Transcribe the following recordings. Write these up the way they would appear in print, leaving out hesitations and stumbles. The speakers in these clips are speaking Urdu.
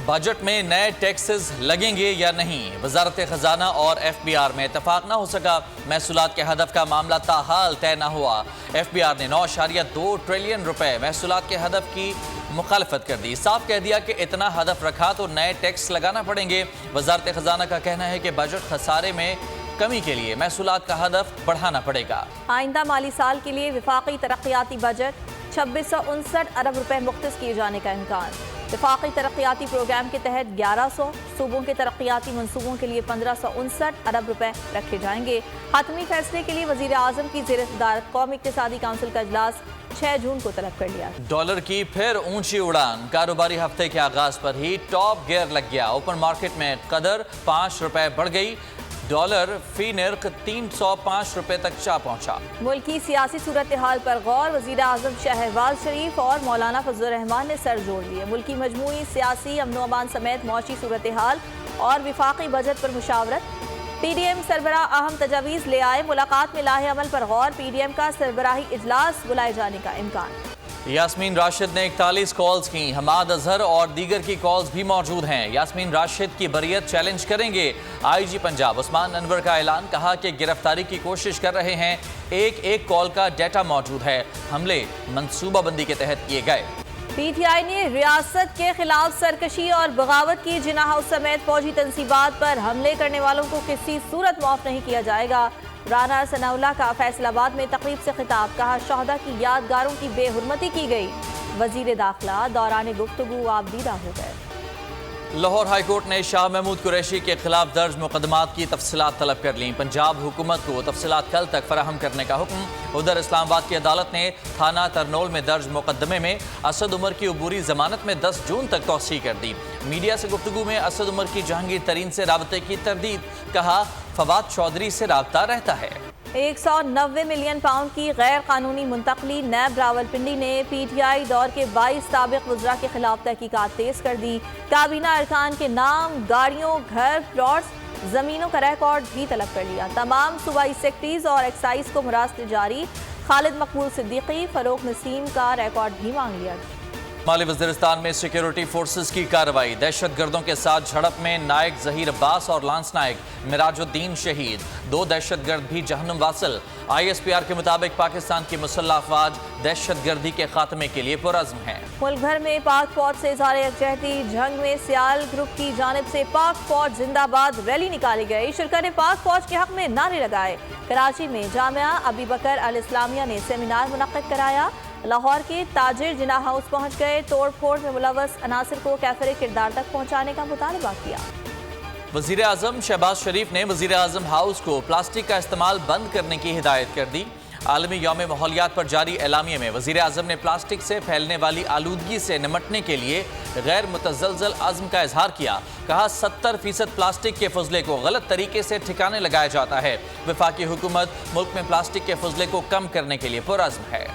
بجٹ میں نئے ٹیکسز لگیں گے یا نہیں؟ وزارت خزانہ اور ایف بی آر میں اتفاق نہ ہو سکا۔ محصولات کے ہدف کا معاملہ تاحال طے نہ ہوا۔ ایف بی آر نے 9.2 ٹریلین روپے محصولات کے ہدف کی مخالفت کر دی۔ صاف کہہ دیا کہ اتنا ہدف رکھا تو نئے ٹیکس لگانا پڑیں گے۔ وزارت خزانہ کا کہنا ہے کہ بجٹ خسارے میں کمی کے لیے محصولات کا ہدف بڑھانا پڑے گا۔ آئندہ مالی سال کے لیے وفاقی ترقیاتی بجٹ 2659 ارب روپے مختص کیے جانے کا امکان۔ وفاقی ترقیاتی پروگرام کے تحت 1100 صوبوں کے ترقیاتی منصوبوں کے لیے 1559 ارب روپے رکھے جائیں گے۔ حتمی فیصلے کے لیے وزیر اعظم کی زیر صدارت قومی اقتصادی کونسل کا اجلاس 6 جون کو طلب کر لیا۔ ڈالر کی پھر اونچی اڑان۔ کاروباری ہفتے کے آغاز پر ہی ٹاپ گیئر لگ گیا۔ اوپن مارکیٹ میں قدر 5 روپے بڑھ گئی۔ ڈالر فی نرخ 305 روپے تک جا پہنچا۔ ملکی سیاسی صورتحال پر غور۔ وزیر اعظم شہباز شریف اور مولانا فضل الرحمان نے سر جوڑ لیے۔ ملکی مجموعی سیاسی امن و امان سمیت معاشی صورتحال اور وفاقی بجٹ پر مشاورت۔ پی ڈی ایم سربراہ اہم تجاویز لے آئے۔ ملاقات میں لاہے عمل پر غور۔ پی ڈی ایم کا سربراہی اجلاس بلائے جانے کا امکان۔ یاسمین راشد نے 41 کالز کی۔ حماد اظہر اور دیگر کی کالز بھی موجود ہیں۔ یاسمین راشد کی بریت چیلنج کریں گے آئی جی پنجاب عثمان انور کا اعلان۔ کہا کہ گرفتاری کی کوشش کر رہے ہیں۔ ایک کال کا ڈیٹا موجود ہے۔ حملے منصوبہ بندی کے تحت کیے گئے۔ پی ٹی آئی نے ریاست کے خلاف سرکشی اور بغاوت کی۔ جناح ہاؤس سمیت فوجی تنصیبات پر حملے کرنے والوں کو کسی صورت معاف نہیں کیا جائے گا۔ رانا ثناء اللہ کا فیصل آباد میں تقریب سے خطاب۔ کہا شہداء کی یادگاروں کی بے حرمتی کی گئی۔ وزیر داخلہ دوران گفتگو آبدیدہ ہو گئے۔ لاہور ہائی کورٹ نے شاہ محمود قریشی کے خلاف درج مقدمات کی تفصیلات طلب کر لیں۔ پنجاب حکومت کو تفصیلات کل تک فراہم کرنے کا حکم۔ ادھر اسلام آباد کی عدالت نے تھانہ ترنول میں درج مقدمے میں اسد عمر کی عبوری ضمانت میں 10 جون تک توسیع کر دی۔ میڈیا سے گفتگو میں اسد عمر کی جہانگیر ترین سے رابطے کی تردید۔ کہا فواد چودھری سے رابطہ رہتا ہے۔ 190 ملین پاؤنڈ کی غیر قانونی منتقلی۔ نیب راولپنڈی نے پی ٹی آئی دور کے 22 سابق وزراء کے خلاف تحقیقات تیز کر دی۔ کابینہ ارکان کے نام، گاڑیوں، گھر، پلاٹس، زمینوں کا ریکارڈ بھی طلب کر لیا۔ تمام صوبائی سیکرٹریز اور ایکسائز کو مراسل جاری۔ خالد مقبول صدیقی، فاروق نسیم کا ریکارڈ بھی مانگ لیا گیا۔ شمالی وزیرستان میں سیکیورٹی فورسز کی کارروائی۔ دہشت گردوں کے ساتھ جھڑپ میں نائک ظہیر عباس اور لانس نائک مراج الدین شہید۔ 2 دہشت گرد بھی جہنم واصل۔ آئی ایس پی آر کے مطابق پاکستان کی مسلح افواج دہشت گردی کے خاتمے کے لیے پرعزم ہیں۔ ملک بھر میں پاک فوج سے اظہار یکجہتی۔ جنگ میں سیال گروپ کی جانب سے پاک فوج زندہ باد ریلی نکالی گئی۔ شرکاء نے پاک فوج کے حق میں نعرے لگائے۔ کراچی میں جامعہ ابی بکر الاسلامیہ نے سیمینار منعقد کرایا۔ لاہور کے تاجر جناح ہاؤس پہنچ گئے۔ توڑ پھوڑ میں ملوث عناصر کو کیفر کردار تک پہنچانے کا مطالبہ کیا۔ وزیر اعظم شہباز شریف نے وزیر اعظم ہاؤس کو پلاسٹک کا استعمال بند کرنے کی ہدایت کر دی۔ عالمی یوم ماحولیات پر جاری اعلامیے میں وزیر اعظم نے پلاسٹک سے پھیلنے والی آلودگی سے نمٹنے کے لیے غیر متزلزل عزم کا اظہار کیا۔ کہا 70% پلاسٹک کے فضلے کو غلط طریقے سے ٹھکانے لگایا جاتا ہے۔ وفاقی حکومت ملک میں پلاسٹک کے فضلے کو کم کرنے کے لیے پرعزم ہے۔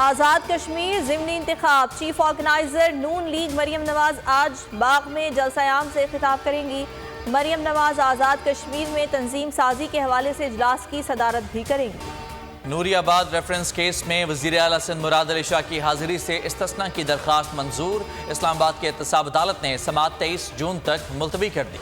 آزاد کشمیر ضمنی انتخاب۔ چیف آرگنائزر نون لیگ مریم نواز آج باغ میں جلسہ عام سے خطاب کریں گی۔ مریم نواز آزاد کشمیر میں تنظیم سازی کے حوالے سے اجلاس کی صدارت بھی کریں گی۔ نوری آباد ریفرنس کیس میں وزیر اعلیٰ سندھ مراد علی شاہ کی حاضری سے استثناء کی درخواست منظور۔ اسلام آباد کے احتساب عدالت نے سماعت 23 جون تک ملتوی کر دی۔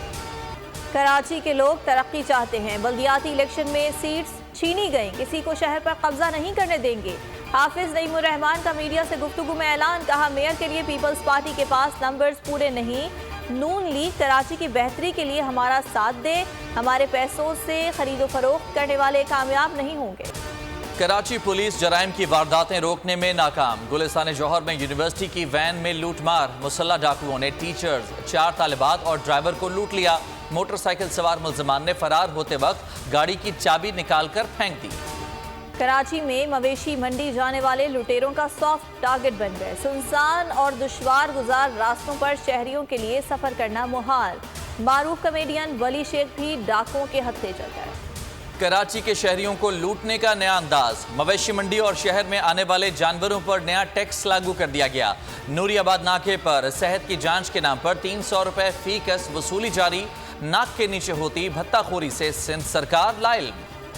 کراچی کے لوگ ترقی چاہتے ہیں۔ بلدیاتی الیکشن میں سیٹس چھینی گئیں۔ کسی کو شہر پر قبضہ نہیں کرنے دیں گے۔ حافظ نعیم الرحمان کا میڈیا سے گفتگو میں اعلان۔ کہا میئر کے لیے پیپلز پارٹی کے پاس نمبرز پورے نہیں۔ نون لیگ کراچی کی بہتری کے لیے ہمارا ساتھ دے۔ ہمارے پیسوں سے خرید و فروخت کرنے والے کامیاب نہیں ہوں گے۔ کراچی پولیس جرائم کی وارداتیں روکنے میں ناکام۔ گلستان جوہر میں یونیورسٹی کی وین میں لوٹ مار۔ مسلح ڈاکوؤں نے ٹیچرز، 4 طالبات اور ڈرائیور کو لوٹ لیا۔ موٹر سائیکل سوار ملزمان نے فرار ہوتے وقت گاڑی کی چابی نکال کر پھینک دی۔ کراچی میں مویشی منڈی جانے والے لٹیروں کا سافٹ ٹارگٹ بن گئے۔ سنسان اور دشوار گزار راستوں پر شہریوں کے لیے سفر کرنا محال۔ معروف کمیڈین ولی شیخ بھی ڈاکوؤں کے ہتھے چل گئے۔ کراچی کے شہریوں کو لوٹنے کا نیا انداز۔ مویشی منڈی اور شہر میں آنے والے جانوروں پر نیا ٹیکس لاگو کر دیا گیا۔ نوری آباد ناکے پر صحت کی جانچ کے نام پر 300 روپے فی کس وصولی جاری۔ ناک کے نیچے ہوتی بھتہ خوری سے سندھ سرکار لا علم۔